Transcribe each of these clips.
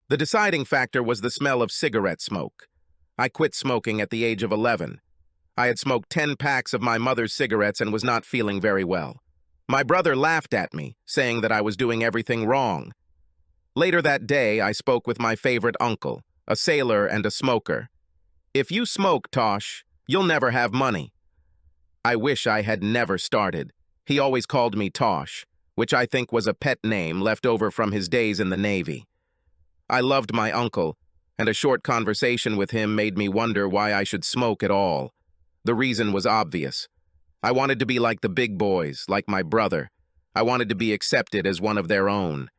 The deciding factor was the smell of cigarette smoke. I quit smoking at the age of 11. I had smoked 10 packs of my mother's cigarettes and was not feeling very well. My brother laughed at me, saying that I was doing everything wrong. Later that day, I spoke with my favorite uncle, a sailor and a smoker. "If you smoke, Tosh, you'll never have money." I wish I had never started. He always called me Tosh, which I think was a pet name left over from his days in the Navy. I loved my uncle, and a short conversation with him made me wonder why I should smoke at all. The reason was obvious. I wanted to be like the big boys, like my brother. I wanted to be accepted as one of their own.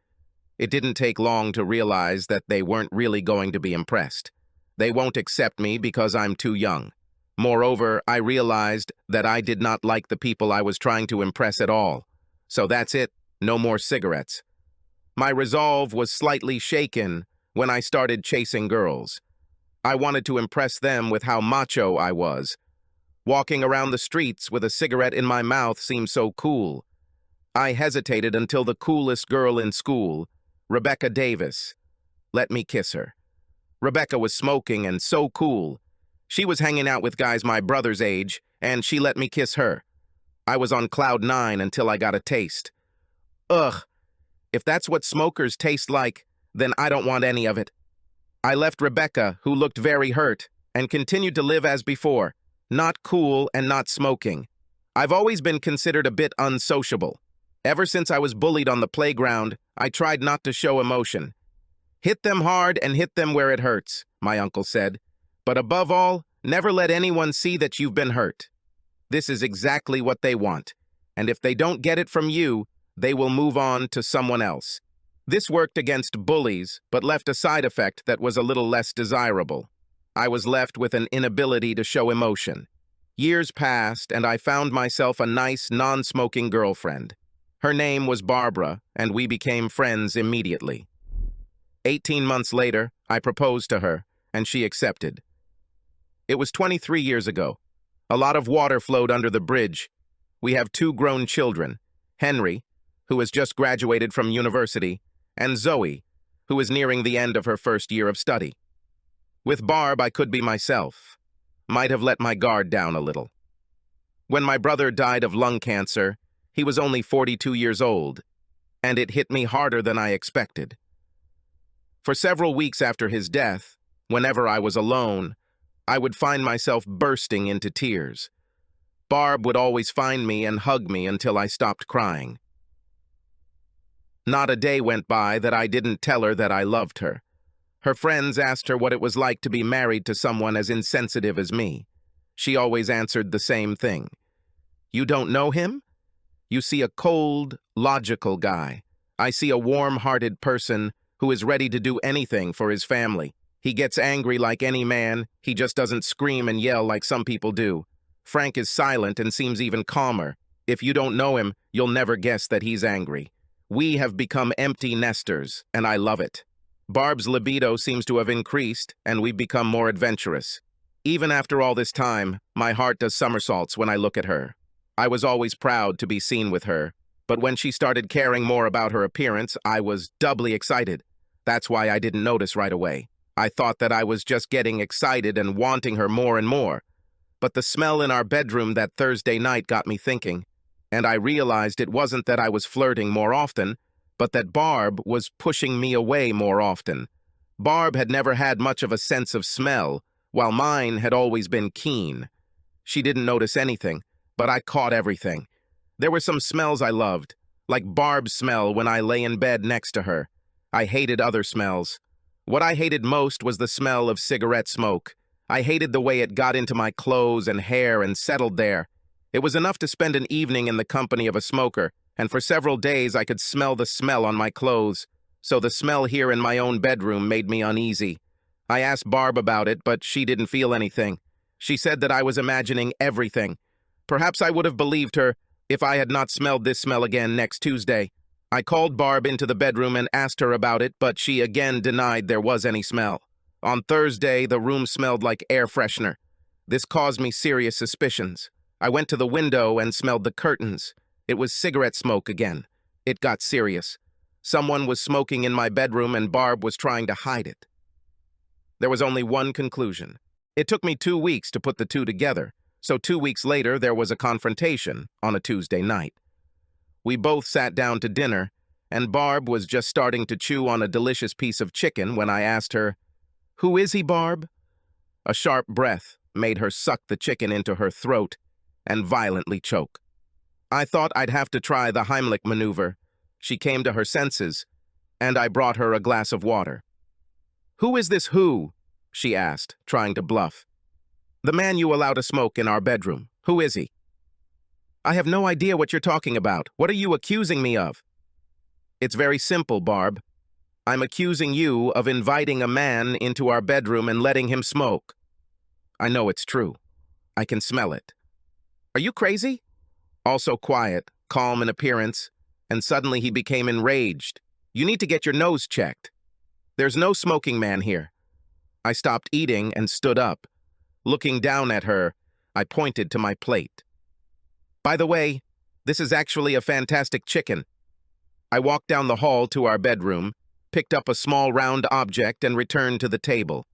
It didn't take long to realize that they weren't really going to be impressed. They won't accept me because I'm too young. Moreover, I realized that I did not like the people I was trying to impress at all. So that's it, no more cigarettes. My resolve was slightly shaken when I started chasing girls. I wanted to impress them with how macho I was. Walking around the streets with a cigarette in my mouth seemed so cool. I hesitated until the coolest girl in school, Rebecca Davis, let me kiss her. Rebecca was smoking and so cool. She was hanging out with guys my brother's age, and she let me kiss her. I was on cloud 9 until I got a taste. Ugh, if that's what smokers taste like, then I don't want any of it. I left Rebecca, who looked very hurt, and continued to live as before, not cool and not smoking. I've always been considered a bit unsociable. Ever since I was bullied on the playground, I tried not to show emotion. "Hit them hard and hit them where it hurts," my uncle said. "But above all, never let anyone see that you've been hurt. This is exactly what they want, and if they don't get it from you, they will move on to someone else." This worked against bullies, but left a side effect that was a little less desirable. I was left with an inability to show emotion. Years passed, and I found myself a nice, non-smoking girlfriend. Her name was Barbara, and we became friends immediately. 18 months later, I proposed to her, and she accepted. It was 23 years ago. A lot of water flowed under the bridge. We have 2 grown children, Henry, who has just graduated from university, and Zoe, who is nearing the end of her first year of study. With Barb, I could be myself. Might have let my guard down a little. When my brother died of lung cancer, he was only 42 years old, and it hit me harder than I expected. For several weeks after his death, whenever I was alone, I would find myself bursting into tears. Barb would always find me and hug me until I stopped crying. Not a day went by that I didn't tell her that I loved her. Her friends asked her what it was like to be married to someone as insensitive as me. She always answered the same thing. "You don't know him? You see a cold, logical guy. I see a warm-hearted person who is ready to do anything for his family. He gets angry like any man, he just doesn't scream and yell like some people do. Frank is silent and seems even calmer. If you don't know him, you'll never guess that he's angry. We have become empty nesters, and I love it. Barb's libido seems to have increased, and we've become more adventurous. Even after all this time, my heart does somersaults when I look at her. I was always proud to be seen with her, but when she started caring more about her appearance, I was doubly excited. That's why I didn't notice right away. I thought that I was just getting excited and wanting her more and more. But the smell in our bedroom that Thursday night got me thinking, and I realized it wasn't that I was flirting more often, but that Barb was pushing me away more often. Barb had never had much of a sense of smell, while mine had always been keen. She didn't notice anything, but I caught everything. There were some smells I loved, like Barb's smell when I lay in bed next to her. I hated other smells. What I hated most was the smell of cigarette smoke. I hated the way it got into my clothes and hair and settled there. It was enough to spend an evening in the company of a smoker, and for several days I could smell the smell on my clothes, so the smell here in my own bedroom made me uneasy. I asked Barb about it, but she didn't feel anything. She said that I was imagining everything. Perhaps I would have believed her if I had not smelled this smell again next Tuesday. I called Barb into the bedroom and asked her about it, but she again denied there was any smell. On Thursday, the room smelled like air freshener. This caused me serious suspicions. I went to the window and smelled the curtains. It was cigarette smoke again. It got serious. Someone was smoking in my bedroom and Barb was trying to hide it. There was only one conclusion. It took me 2 weeks to put the two together, so 2 weeks later there was a confrontation on a Tuesday night. We both sat down to dinner, and Barb was just starting to chew on a delicious piece of chicken when I asked her, "Who is he, Barb?" A sharp breath made her suck the chicken into her throat and violently choke. I thought I'd have to try the Heimlich maneuver. She came to her senses, and I brought her a glass of water. "Who is this who?" she asked, trying to bluff. "The man you allow to smoke in our bedroom. Who is he?" "I have no idea what you're talking about. What are you accusing me of?" "It's very simple, Barb. I'm accusing you of inviting a man into our bedroom and letting him smoke. I know it's true. I can smell it." "Are you crazy?" Also quiet, calm in appearance, and suddenly he became enraged. "You need to get your nose checked. There's no smoking man here." I stopped eating and stood up. Looking down at her, I pointed to my plate. "By the way, this is actually a fantastic chicken." I walked down the hall to our bedroom, picked up a small round object, and returned to the table.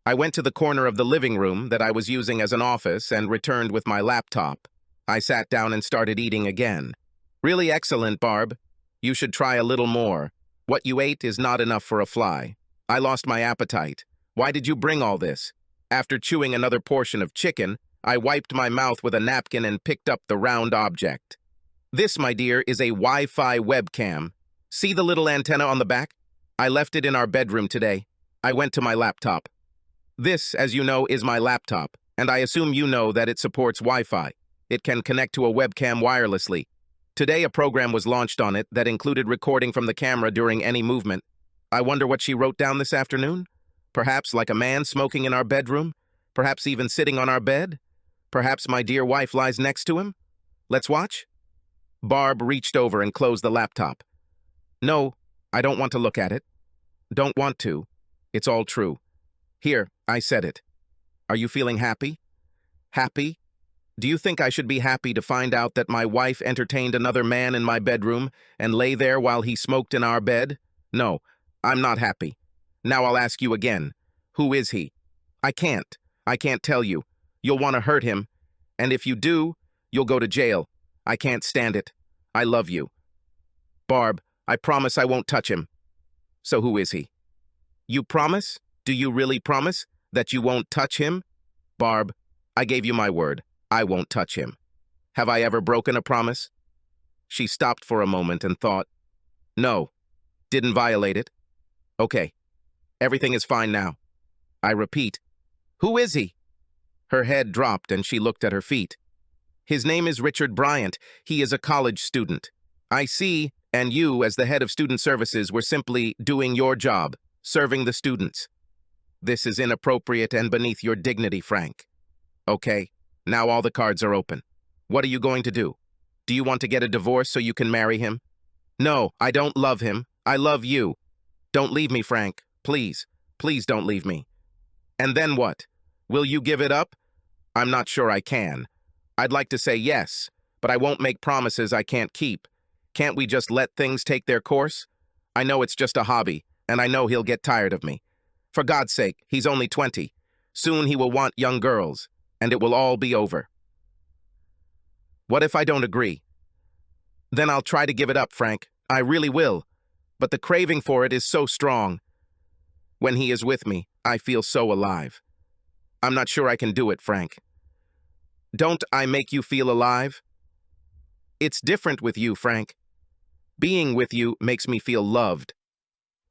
I went to the corner of the living room that I was using as an office and returned with my laptop. I sat down and started eating again. "Really excellent, Barb. You should try a little more. What you ate is not enough for a fly. I lost my appetite. Why did you bring all this?" After chewing another portion of chicken, I wiped my mouth with a napkin and picked up the round object. "This, my dear, is a Wi-Fi webcam. See the little antenna on the back? I left it in our bedroom today. I went to my laptop. This, as you know, is my laptop, and I assume you know that it supports Wi-Fi. It can connect to a webcam wirelessly. Today a program was launched on it that included recording from the camera during any movement. I wonder what she wrote down this afternoon? Perhaps like a man smoking in our bedroom? Perhaps even sitting on our bed? Perhaps my dear wife lies next to him? Let's watch?" Barb reached over and closed the laptop. "No, I don't want to look at it. Don't want to. It's all true. Here, I said it. Are you feeling happy? Happy? Do you think I should be happy to find out that my wife entertained another man in my bedroom and lay there while he smoked in our bed? No, I'm not happy. Now I'll ask you again. Who is he? I can't. I can't tell you. You'll want to hurt him. And if you do, you'll go to jail. I can't stand it. I love you. Barb, I promise I won't touch him." "So who is he?" "You promise? Do you really promise that you won't touch him?" "Barb, I gave you my word. I won't touch him. Have I ever broken a promise?" She stopped for a moment and thought. "No. Didn't violate it. Okay. Everything is fine now. I repeat, who is he?" Her head dropped and she looked at her feet. "His name is Richard Bryant. He is a college student. I see, and you, as the head of student services, were simply doing your job, serving the students. This is inappropriate and beneath your dignity, Frank. Okay, now all the cards are open. What are you going to do? Do you want to get a divorce so you can marry him?" "No, I don't love him. I love you. Don't leave me, Frank. Please, please don't leave me." "And then what? Will you give it up?" "I'm not sure I can. I'd like to say yes, but I won't make promises I can't keep. Can't we just let things take their course? I know it's just a hobby, and I know he'll get tired of me. For God's sake, he's only 20. Soon he will want young girls, and it will all be over." "What if I don't agree?" "Then I'll try to give it up, Frank. I really will. But the craving for it is so strong. When he is with me, I feel so alive. I'm not sure I can do it, Frank. Don't I make you feel alive? It's different with you, Frank. Being with you makes me feel loved.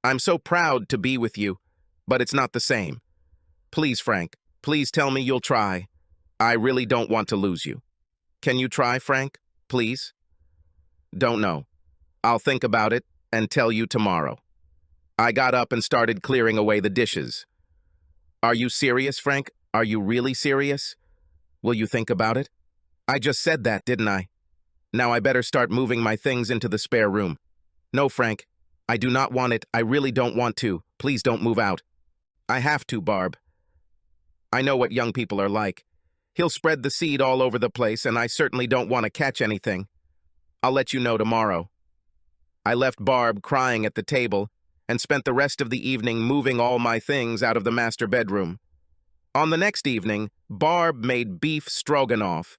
I'm so proud to be with you, but it's not the same. Please, Frank, please tell me you'll try. I really don't want to lose you. Can you try, Frank? Please?" "Don't know. I'll think about it and tell you tomorrow." I got up and started clearing away the dishes. "Are you serious, Frank? Are you really serious? Will you think about it?" "I just said that, didn't I? Now I better start moving my things into the spare room." "No, Frank. I do not want it. I really don't want to. Please don't move out." "I have to, Barb. I know what young people are like. He'll spread the seed all over the place, and I certainly don't want to catch anything. I'll let you know tomorrow." I left Barb crying at the table and spent the rest of the evening moving all my things out of the master bedroom. On the next evening, Barb made beef stroganoff,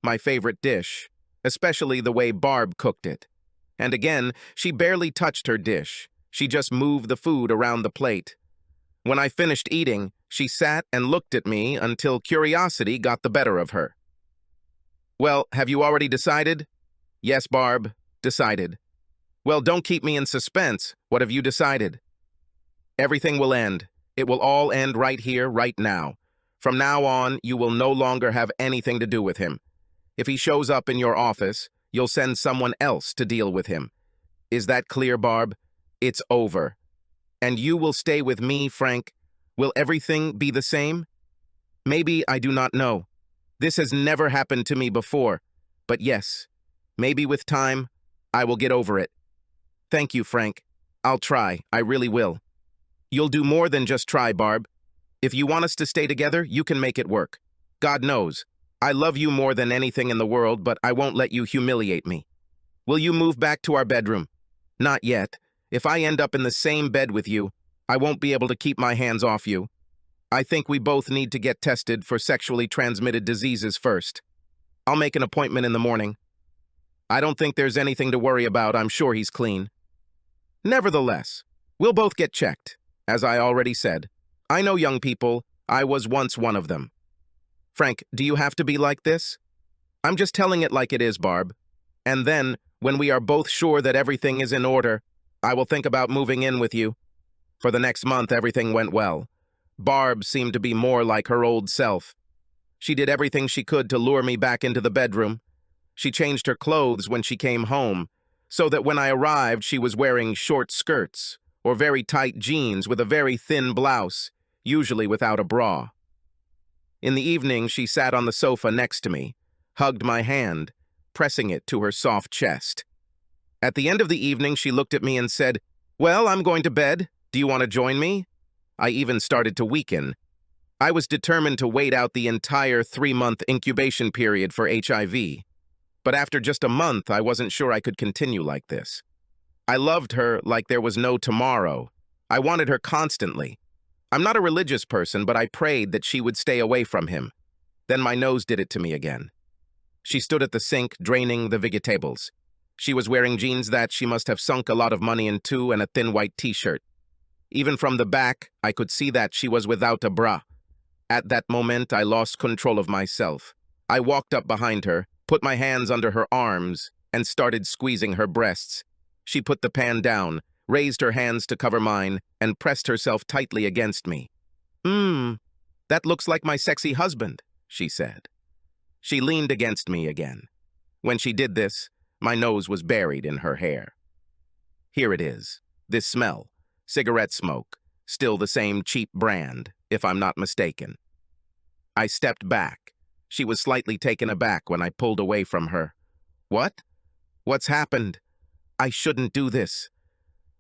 my favorite dish, especially the way Barb cooked it. And again, she barely touched her dish. She just moved the food around the plate. When I finished eating, she sat and looked at me until curiosity got the better of her. "Well, have you already decided?" "Yes, Barb, decided." "Well, don't keep me in suspense. What have you decided?" "Everything will end. It will all end right here, right now. From now on, you will no longer have anything to do with him. If he shows up in your office, you'll send someone else to deal with him. Is that clear, Barb? It's over. And you will stay with me, Frank. Will everything be the same? Maybe I do not know. This has never happened to me before. But yes, maybe with time, I will get over it. Thank you, Frank. I'll try. I really will." "You'll do more than just try, Barb. If you want us to stay together, you can make it work. God knows, I love you more than anything in the world, but I won't let you humiliate me. Will you move back to our bedroom?" "Not yet. If I end up in the same bed with you, I won't be able to keep my hands off you. I think we both need to get tested for sexually transmitted diseases first. I'll make an appointment in the morning. I don't think there's anything to worry about. I'm sure he's clean. Nevertheless, we'll both get checked. As I already said, I know young people. I was once one of them. Frank, do you have to be like this? I'm just telling it like it is, Barb. And then, when we are both sure that everything is in order, I will think about moving in with you." For the next month, everything went well. Barb seemed to be more like her old self. She did everything she could to lure me back into the bedroom. She changed her clothes when she came home, so that when I arrived, she was wearing short skirts or very tight jeans with a very thin blouse, usually without a bra. In the evening, she sat on the sofa next to me, hugged my hand, pressing it to her soft chest. At the end of the evening, she looked at me and said, "Well, I'm going to bed. Do you want to join me?" I even started to weaken. I was determined to wait out the entire 3-month incubation period for HIV. But after just a month, I wasn't sure I could continue like this. I loved her like there was no tomorrow. I wanted her constantly. I'm not a religious person, but I prayed that she would stay away from him. Then my nose did it to me again. She stood at the sink, draining the vegetables. She was wearing jeans that she must have sunk a lot of money into and a thin white t-shirt. Even from the back, I could see that she was without a bra. At that moment, I lost control of myself. I walked up behind her, put my hands under her arms, and started squeezing her breasts. She put the pan down, raised her hands to cover mine, and pressed herself tightly against me. That looks like my sexy husband," she said. She leaned against me again. When she did this, my nose was buried in her hair. Here it is, this smell, cigarette smoke, still the same cheap brand, if I'm not mistaken. I stepped back. She was slightly taken aback when I pulled away from her. "What? What's happened? I shouldn't do this."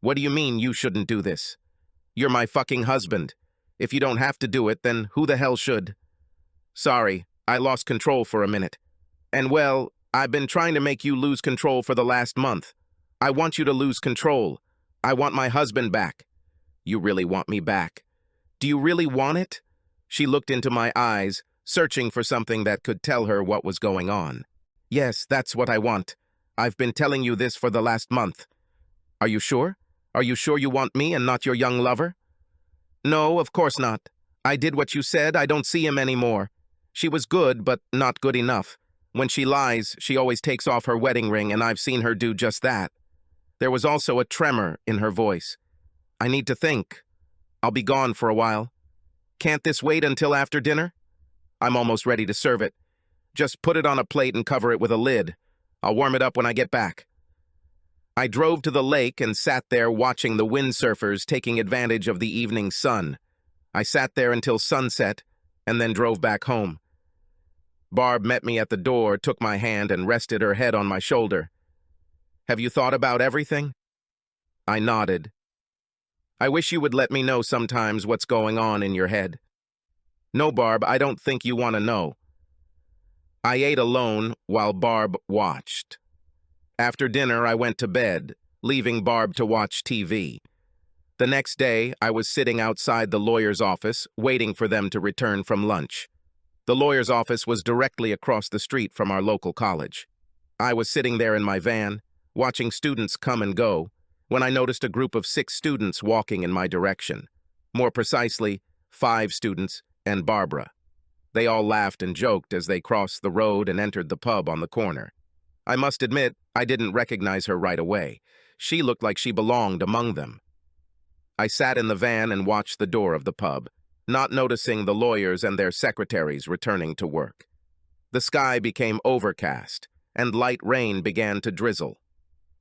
"What do you mean you shouldn't do this? You're my fucking husband. If you don't have to do it, then who the hell should?" "Sorry, I lost control for a minute. And well, I've been trying to make you lose control for the last month. I want you to lose control. I want my husband back." "You really want me back? Do you really want it?" She looked into my eyes, searching for something that could tell her what was going on. "Yes, that's what I want. I've been telling you this for the last month." "Are you sure? Are you sure you want me and not your young lover?" "No, of course not. I did what you said. I don't see him anymore. She was good, but not good enough. When she lies, she always takes off her wedding ring, and I've seen her do just that." There was also a tremor in her voice. "I need to think. I'll be gone for a while. Can't this wait until after dinner?" "I'm almost ready to serve it. Just put it on a plate and cover it with a lid. I'll warm it up when I get back." I drove to the lake and sat there watching the windsurfers taking advantage of the evening sun. I sat there until sunset and then drove back home. Barb met me at the door, took my hand, and rested her head on my shoulder. "Have you thought about everything?" I nodded. "I wish you would let me know sometimes what's going on in your head." "No, Barb, I don't think you want to know." I ate alone while Barb watched. After dinner, I went to bed, leaving Barb to watch TV. The next day, I was sitting outside the lawyer's office, waiting for them to return from lunch. The lawyer's office was directly across the street from our local college. I was sitting there in my van, watching students come and go, when I noticed a group of 6 students walking in my direction. More precisely, 5 students and Barbara. They all laughed and joked as they crossed the road and entered the pub on the corner. I must admit, I didn't recognize her right away. She looked like she belonged among them. I sat in the van and watched the door of the pub, not noticing the lawyers and their secretaries returning to work. The sky became overcast, and light rain began to drizzle.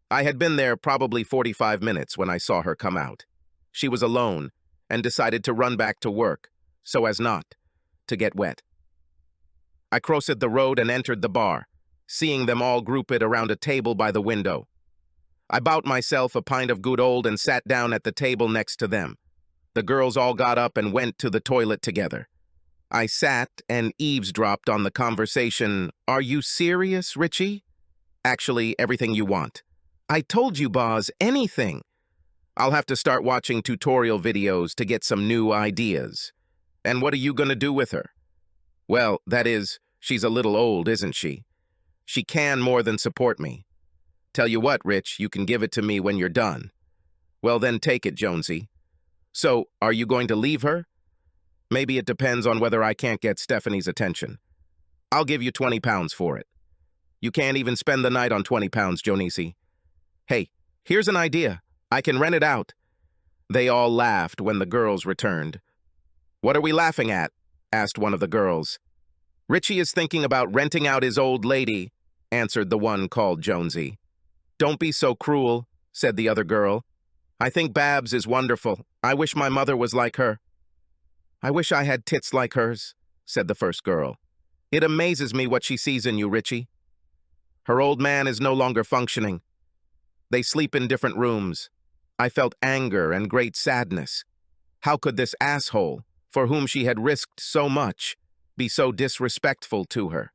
I had been there probably 45 minutes when I saw her come out. She was alone and decided to run back to work, so as not to get wet. I crossed the road and entered the bar, seeing them all grouped around a table by the window. I bought myself a pint of good old and sat down at the table next to them. The girls all got up and went to the toilet together. I sat and eavesdropped on the conversation. "Are you serious, Richie?" "Actually, everything you want." "I told you, Boz, anything." "I'll have to start watching tutorial videos to get some new ideas." "And what are you going to do with her?" "Well, that is, she's a little old, isn't she? She can more than support me. Tell you what, Rich, you can give it to me when you're done." "Well, then take it, Jonesy." "So, are you going to leave her?" "Maybe it depends on whether I can't get Stephanie's attention. I'll give you 20 pounds for it." "You can't even spend the night on 20 pounds, Jonesy." "Hey, here's an idea. I can rent it out." They all laughed when the girls returned. "What are we laughing at?" asked one of the girls. "Richie is thinking about renting out his old lady," answered the one called Jonesy. "Don't be so cruel," said the other girl. "I think Babs is wonderful. I wish my mother was like her." "I wish I had tits like hers," said the first girl. "It amazes me what she sees in you, Richie." "Her old man is no longer functioning. They sleep in different rooms." I felt anger and great sadness. How could this asshole, for whom she had risked so much, be so disrespectful to her?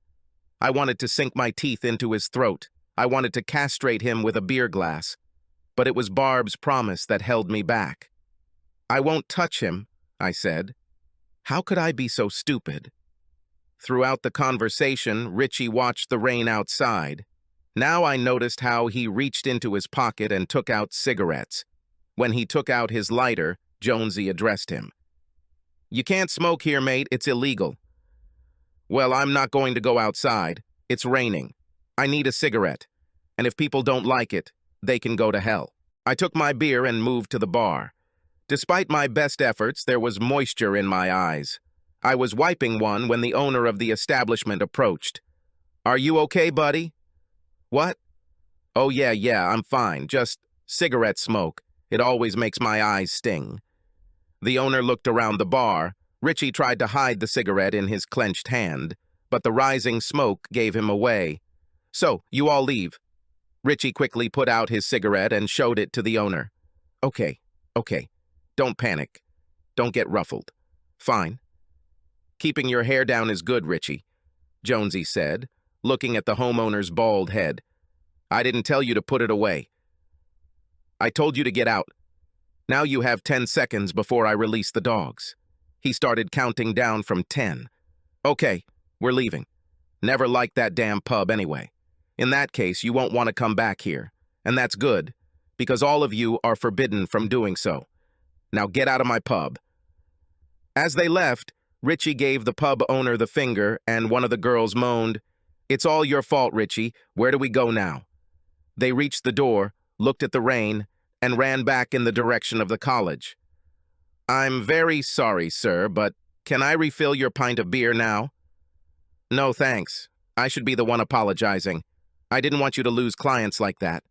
I wanted to sink my teeth into his throat. I wanted to castrate him with a beer glass. But it was Barb's promise that held me back. "I won't touch him," I said. How could I be so stupid? Throughout the conversation, Richie watched the rain outside. Now I noticed how he reached into his pocket and took out cigarettes. When he took out his lighter, Jonesy addressed him. "You can't smoke here, mate. It's illegal." "Well, I'm not going to go outside. It's raining. I need a cigarette. And if people don't like it, they can go to hell." I took my beer and moved to the bar. Despite my best efforts, there was moisture in my eyes. I was wiping one when the owner of the establishment approached. "Are you okay, buddy?" "What?" "Oh, yeah, I'm fine. Just cigarette smoke. It always makes my eyes sting." The owner looked around the bar. Richie tried to hide the cigarette in his clenched hand, but the rising smoke gave him away. "So, you all leave." Richie quickly put out his cigarette and showed it to the owner. Okay. Don't panic. Don't get ruffled. Fine." "Keeping your hair down is good, Richie," Jonesy said, looking at the homeowner's bald head. "I didn't tell you to put it away. I told you to get out. Now you have 10 seconds before I release the dogs." He started counting down from 10. "Okay, we're leaving. Never liked that damn pub anyway. In that case, you won't want to come back here. And that's good, because all of you are forbidden from doing so. Now get out of my pub." As they left, Richie gave the pub owner the finger, and one of the girls moaned, "It's all your fault, Richie. Where do we go now?" They reached the door, looked at the rain, and ran back in the direction of the college. "I'm very sorry, sir, but can I refill your pint of beer now?" "No, thanks. I should be the one apologizing. I didn't want you to lose clients like that."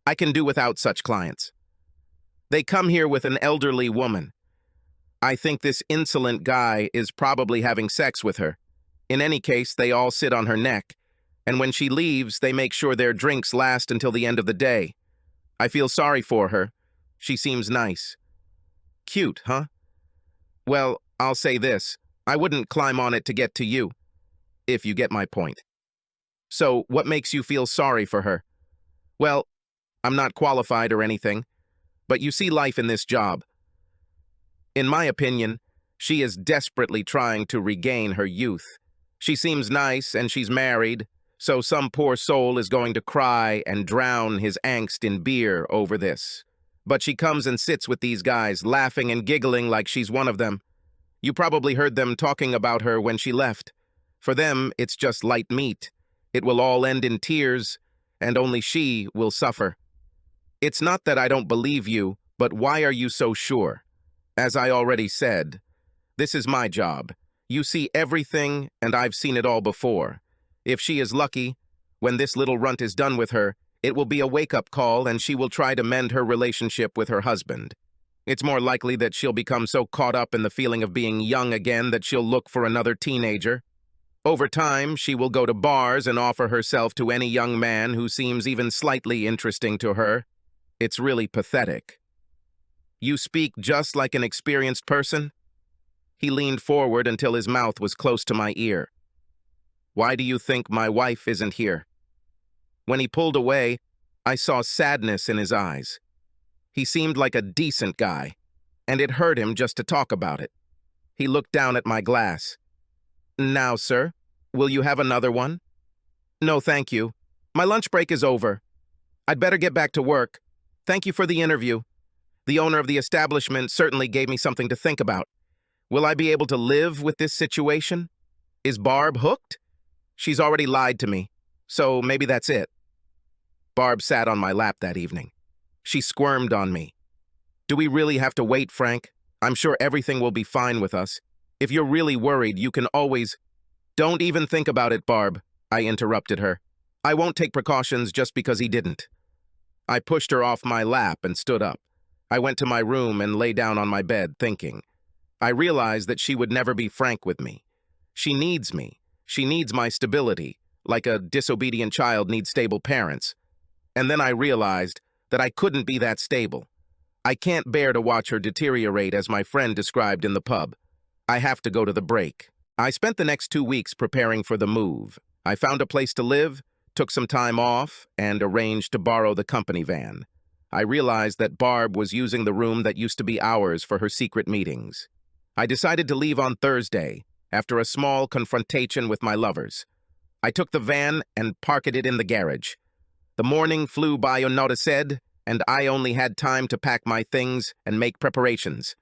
"I can do without such clients. They come here with an elderly woman. I think this insolent guy is probably having sex with her. In any case, they all sit on her neck, and when she leaves, they make sure their drinks last until the end of the day. I feel sorry for her. She seems nice." "Cute, huh?" "Well, I'll say this. I wouldn't climb on it to get to you, if you get my point." "So, what makes you feel sorry for her?" "Well, I'm not qualified or anything, but you see life in this job. In my opinion, she is desperately trying to regain her youth. She seems nice and she's married, so some poor soul is going to cry and drown his angst in beer over this. But she comes and sits with these guys, laughing and giggling like she's one of them. You probably heard them talking about her when she left. For them, it's just light meat. It will all end in tears, and only she will suffer. It's not that I don't believe you, but why are you so sure? As I already said, this is my job. You see everything, and I've seen it all before. If she is lucky, when this little runt is done with her, it will be a wake-up call and she will try to mend her relationship with her husband. It's more likely that she'll become so caught up in the feeling of being young again that she'll look for another teenager. Over time, she will go to bars and offer herself to any young man who seems even slightly interesting to her. It's really pathetic. You speak just like an experienced person? He leaned forward until his mouth was close to my ear. Why do you think my wife isn't here? When he pulled away, I saw sadness in his eyes. He seemed like a decent guy, and it hurt him just to talk about it. He looked down at my glass. Now, sir, will you have another one? No, thank you. My lunch break is over. I'd better get back to work. Thank you for the interview. The owner of the establishment certainly gave me something to think about. Will I be able to live with this situation? Is Barb hooked? She's already lied to me, so maybe that's it. Barb sat on my lap that evening. She squirmed on me. Do we really have to wait, Frank? I'm sure everything will be fine with us. If you're really worried, you can always— Don't even think about it, Barb, I interrupted her. I won't take precautions just because he didn't. I pushed her off my lap and stood up. I went to my room and lay down on my bed, thinking. I realized that she would never be frank with me. She needs me. She needs my stability, like a disobedient child needs stable parents. And then I realized that I couldn't be that stable. I can't bear to watch her deteriorate as my friend described in the pub. I have to go to the break. I spent the next 2 weeks preparing for the move. I found a place to live, took some time off, and arranged to borrow the company van. I realized that Barb was using the room that used to be ours for her secret meetings. I decided to leave on Thursday, after a small confrontation with my lovers. I took the van and parked it in the garage. The morning flew by unnoticed, and I only had time to pack my things and make preparations.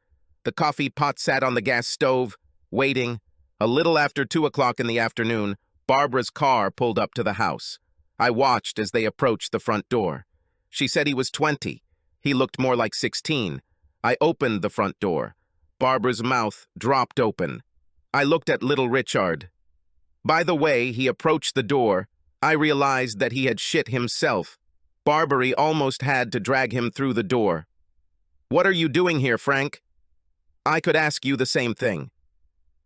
The coffee pot sat on the gas stove, waiting. A little after 2 o'clock in the afternoon, Barbara's car pulled up to the house. I watched as they approached the front door. She said he was 20. He looked more like 16. I opened the front door. Barbara's mouth dropped open. I looked at little Richard. By the way he approached the door, I realized that he had shit himself. Barbary almost had to drag him through the door. What are you doing here, Frank? I could ask you the same thing.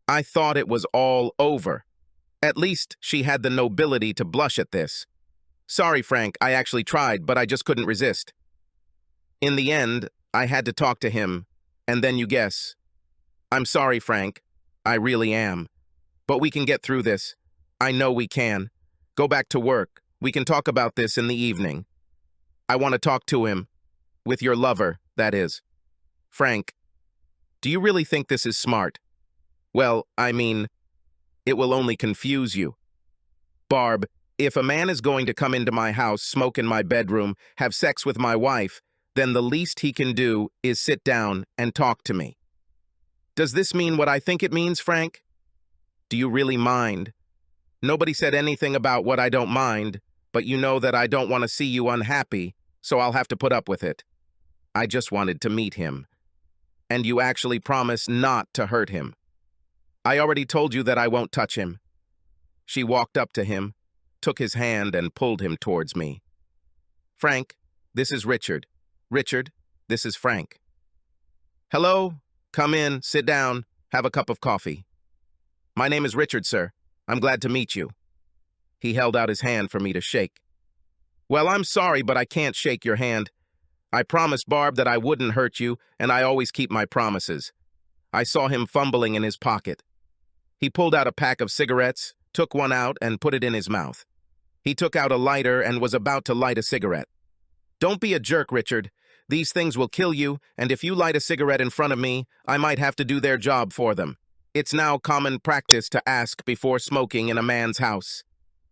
I thought it was all over. At least she had the nobility to blush at this. Sorry, Frank, I actually tried, but I just couldn't resist. In the end, I had to talk to him, and then you guess. I'm sorry, Frank. I really am. But we can get through this. I know we can. Go back to work. We can talk about this in the evening. I want to talk to him. With your lover, that is. Frank, do you really think this is smart? Well, I mean, it will only confuse you. Barb, if a man is going to come into my house, smoke in my bedroom, have sex with my wife, then the least he can do is sit down and talk to me. Does this mean what I think it means, Frank? Do you really mind? Nobody said anything about what I don't mind, but you know that I don't want to see you unhappy, so I'll have to put up with it. I just wanted to meet him. And you actually promise not to hurt him. I already told you that I won't touch him. She walked up to him, took his hand and pulled him towards me. Frank, this is Richard. Richard, this is Frank. Hello? Come in, sit down, have a cup of coffee. My name is Richard, sir. I'm glad to meet you. He held out his hand for me to shake. Well, I'm sorry, but I can't shake your hand. I promised Barb that I wouldn't hurt you, and I always keep my promises. I saw him fumbling in his pocket. He pulled out a pack of cigarettes, took one out, and put it in his mouth. He took out a lighter and was about to light a cigarette. Don't be a jerk, Richard. These things will kill you, and if you light a cigarette in front of me, I might have to do their job for them. It's now common practice to ask before smoking in a man's house,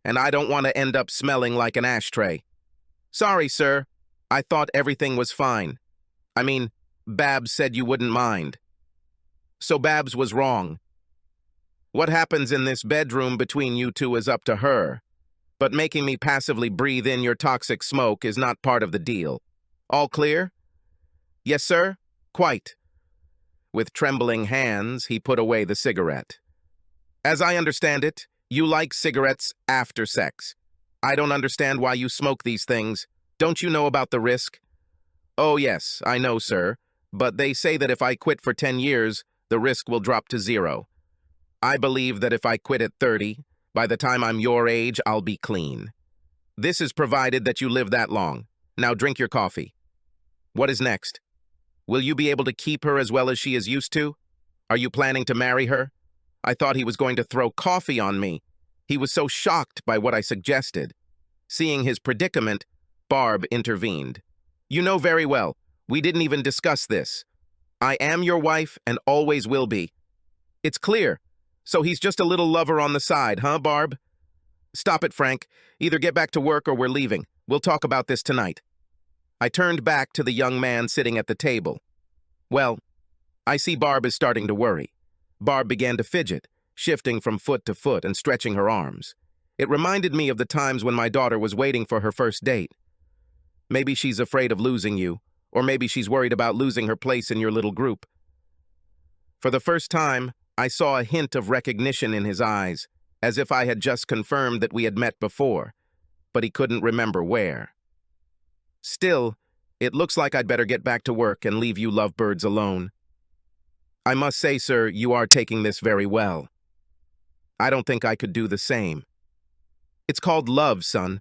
and I don't want to end up smelling like an ashtray. Sorry, sir. I thought everything was fine. I mean, Babs said you wouldn't mind. So Babs was wrong. What happens in this bedroom between you two is up to her, but making me passively breathe in your toxic smoke is not part of the deal. All clear? Yes, sir? Quite. With trembling hands, he put away the cigarette. As I understand it, you like cigarettes after sex. I don't understand why you smoke these things. Don't you know about the risk? Oh, yes, I know, sir, but they say that if I quit for 10 years, the risk will drop to 0. I believe that if I quit at 30, by the time I'm your age, I'll be clean. This is provided that you live that long. Now drink your coffee. What is next? Will you be able to keep her as well as she is used to? Are you planning to marry her? I thought he was going to throw coffee on me. He was so shocked by what I suggested. Seeing his predicament, Barb intervened. You know very well, we didn't even discuss this. I am your wife and always will be. It's clear. So he's just a little lover on the side, huh, Barb? Stop it, Frank. Either get back to work or we're leaving. We'll talk about this tonight. I turned back to the young man sitting at the table. Well, I see Barb is starting to worry. Barb began to fidget, shifting from foot to foot and stretching her arms. It reminded me of the times when my daughter was waiting for her first date. Maybe she's afraid of losing you, or maybe she's worried about losing her place in your little group. For the first time, I saw a hint of recognition in his eyes, as if I had just confirmed that we had met before, but he couldn't remember where. Still, it looks like I'd better get back to work and leave you lovebirds alone. I must say, sir, you are taking this very well. I don't think I could do the same. It's called love, son.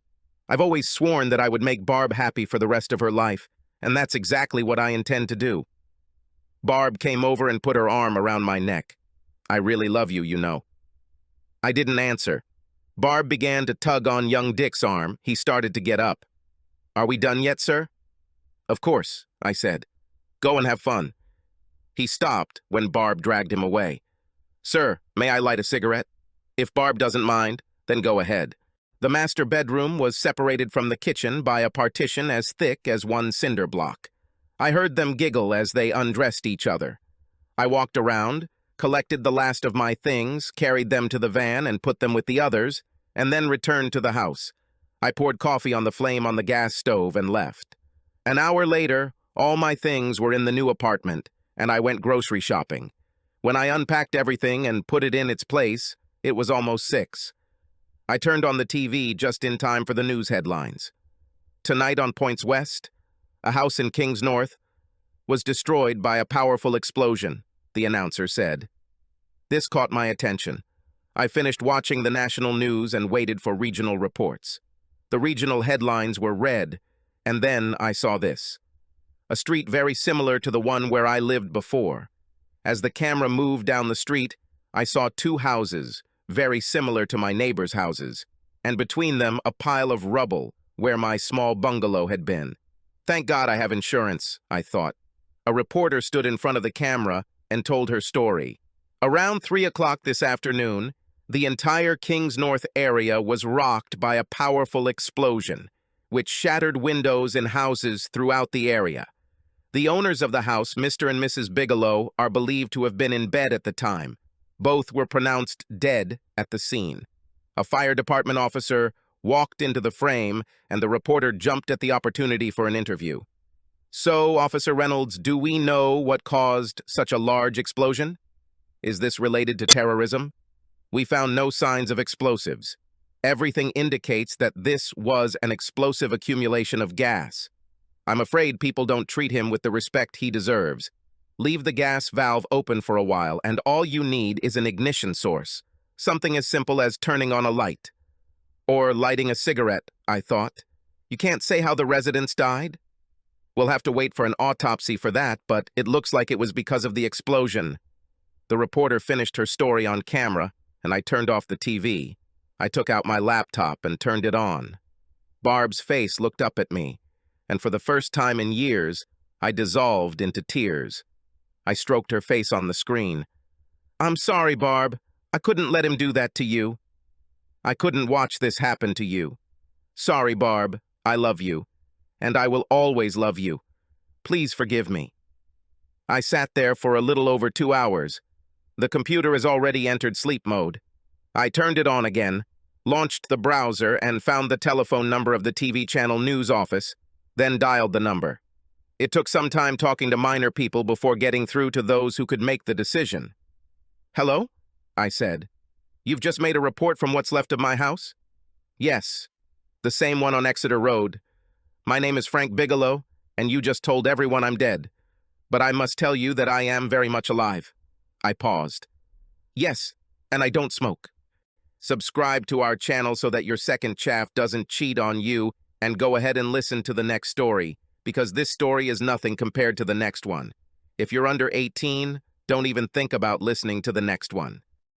I've always sworn that I would make Barb happy for the rest of her life, and that's exactly what I intend to do. Barb came over and put her arm around my neck. I really love you, you know. I didn't answer. Barb began to tug on young Dick's arm. He started to get up. Are we done yet, sir? Of course, I said. Go and have fun. He stopped when Barb dragged him away. Sir, may I light a cigarette? If Barb doesn't mind, then go ahead. The master bedroom was separated from the kitchen by a partition as thick as one cinder block. I heard them giggle as they undressed each other. I walked around, collected the last of my things, carried them to the van and put them with the others, and then returned to the house. I poured coffee on the flame on the gas stove and left. An hour later, all my things were in the new apartment, and I went grocery shopping. When I unpacked everything and put it in its place, it was almost 6. I turned on the TV just in time for the news headlines. Tonight on Points West, a house in Kings North was destroyed by a powerful explosion, the announcer said. This caught my attention. I finished watching the national news and waited for regional reports. The regional headlines were read, and then I saw this. A street very similar to the one where I lived before. As the camera moved down the street, I saw 2 houses, very similar to my neighbors' houses, and between them a pile of rubble where my small bungalow had been. Thank God I have insurance, I thought. A reporter stood in front of the camera and told her story. Around 3 o'clock this afternoon, the entire Kings North area was rocked by a powerful explosion, which shattered windows in houses throughout the area. The owners of the house, Mr. and Mrs. Bigelow, are believed to have been in bed at the time. Both were pronounced dead at the scene. A fire department officer walked into the frame, and the reporter jumped at the opportunity for an interview. So, Officer Reynolds, do we know what caused such a large explosion? Is this related to terrorism? We found no signs of explosives. Everything indicates that this was an explosive accumulation of gas. I'm afraid people don't treat him with the respect he deserves. Leave the gas valve open for a while, and all you need is an ignition source. Something as simple as turning on a light. Or lighting a cigarette, I thought. You can't say how the residents died? We'll have to wait for an autopsy for that, but it looks like it was because of the explosion. The reporter finished her story on camera, and I turned off the TV. I took out my laptop and turned it on. Barb's face looked up at me. and for the first time in years, I dissolved into tears. I stroked her face on the screen. "I'm sorry, Barb. I couldn't let him do that to you. I couldn't watch this happen to you. Sorry, Barb. I love you. And I will always love you. Please forgive me." I sat there for a little over 2 hours. The computer has already entered sleep mode. I turned it on again, launched the browser, and found the telephone number of the TV channel news office, then dialed the number. It took some time talking to minor people before getting through to those who could make the decision. "Hello?" I said. "You've just made a report from what's left of my house?" "Yes, the same one on Exeter Road. My name is Frank Bigelow, and you just told everyone I'm dead. But I must tell you that I am very much alive." I paused. "Yes, and I don't smoke." Subscribe to our channel so that your second chaff doesn't cheat on you, and go ahead and listen to the next story, because this story is nothing compared to the next one. If you're under 18, don't even think about listening to the next one.